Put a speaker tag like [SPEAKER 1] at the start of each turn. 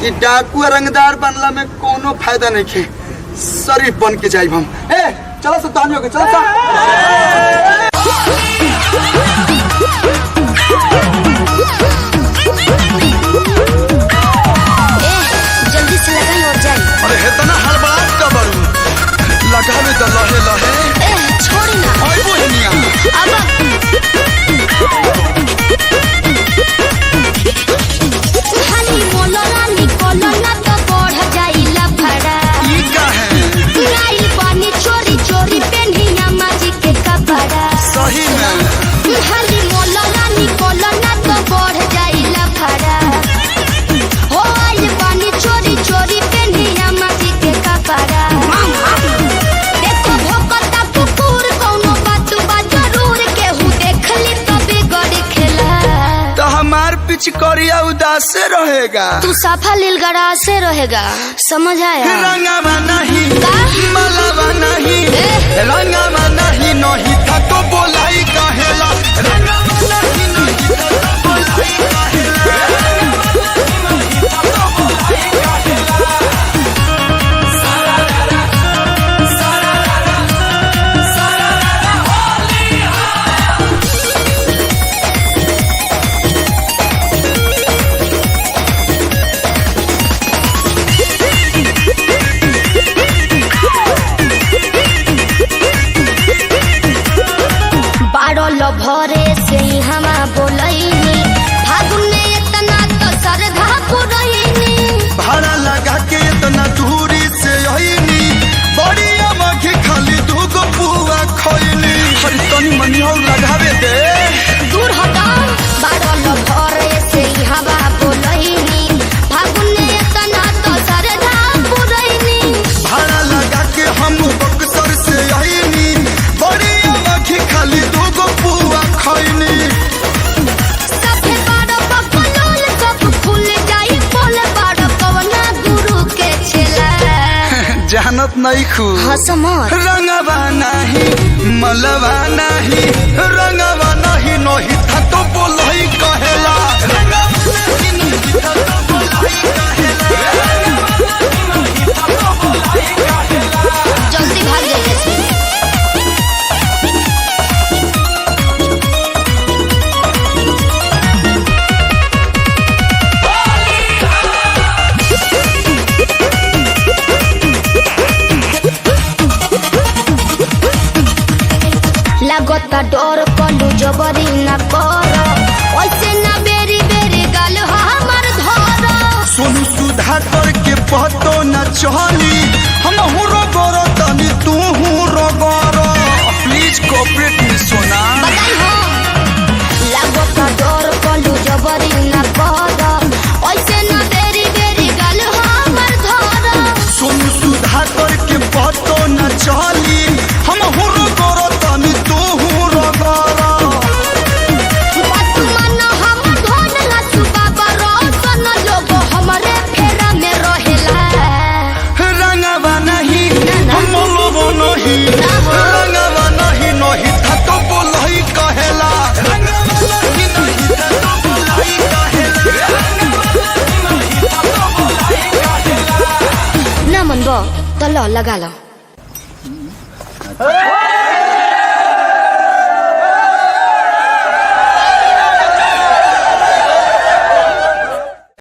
[SPEAKER 1] कि डाकू रंगदार बनला में कोनो फायदा नहीं खे। शरीफ बन के जाइब हम। ए चलो सब तानी हो गए, चलो सब।
[SPEAKER 2] जल्दी से लगाई और जाई।
[SPEAKER 1] अरे हेतना हड़बड़ाहट का बरू लगावे तो लहे लहे।
[SPEAKER 2] छोड़ी ना।
[SPEAKER 1] ओए बोहनिया
[SPEAKER 2] अब हाली मोलरा निकोला ना तो बढ़ जाइला भाड़ा।
[SPEAKER 1] ई का है?
[SPEAKER 2] लाई पानी चोरी चोरी पेनिया माजी के कपड़ा।
[SPEAKER 1] सही में
[SPEAKER 2] हाली मोलरा निकोला ना तो बढ़ जाइला भाड़ा। हो आई पानी चोरी चोरी पेनिया माजी के कपड़ा। देखो भोकता कुकुर कोनो बात बा जरूर केहू देख ली तबे गड़ी खेला।
[SPEAKER 1] तो हमार पिचकारिया उदास से रहेगा।
[SPEAKER 2] तू साफा लीलगड़ा से रहेगा, समझ आया?
[SPEAKER 1] रंगावा नहीं
[SPEAKER 2] का?
[SPEAKER 1] मलावा नहीं रंगावा नहीं नहीं था तो बोलाई काहेला। रंगावा नहीं नहीं था तो बोलाई काहेला।
[SPEAKER 2] बारल भरे से हमा बोलैनी फागुन में इतना तो सरधा पुरैनी।
[SPEAKER 1] भाड़ा लगा के इतना दूरी से आईनी बड़ी अमघी खाली दूगो पुआ खैनी। हर तनी मनी और लगावे दे।
[SPEAKER 2] दूर हटा। बारल भरे से हमा बोलैनी फागुन में इतना तो सरधा पुरैनी।
[SPEAKER 1] भाड़ा लगा के हम बक्सर से आईनी बड़ी अमघी खाली दूगो पुआ खैनी।
[SPEAKER 2] सबे बारो बकलोल सब खुल जाई बोल बारो कवना गुरु के छेला।
[SPEAKER 1] जानत नहीं खू
[SPEAKER 2] हसमत
[SPEAKER 1] रंगवा नहीं मलवा नहीं रंगवा नहीं नहीं था तो बोलही कहेला। रंगवा नहीं नहीं था तो बोलही कहेला।
[SPEAKER 2] जल्दी भाग जाइए से। लागता डर कलू जबरी न कर ऐसे न बेरी बेरी गाल हमर धर।
[SPEAKER 1] सोनू सुधा करके पतो न चली हम हुरो गोरो तनी तू हुरो गोरो। प्लीज कोऑपरेट में सोना।
[SPEAKER 2] बताई हो लागता डर कलू जबरी न कर ऐसे न बेरी बेरी गाल हमर धर।
[SPEAKER 1] सोनू सुधा करके पतो न चली हम हुरो गोरो तनी तू हुरो गोरो।
[SPEAKER 2] बात मन हम धन ला सुबा बरसन लोग हमरे फेरा में रहेला।
[SPEAKER 1] रंगवा नहीं हम लोगो नहीं रंगवा नहीं नहीं था तो बोलही कहेला। रंगवा नहीं नहीं था तो बोलही कहेला।
[SPEAKER 2] ना मन बो तो लो लगा लो।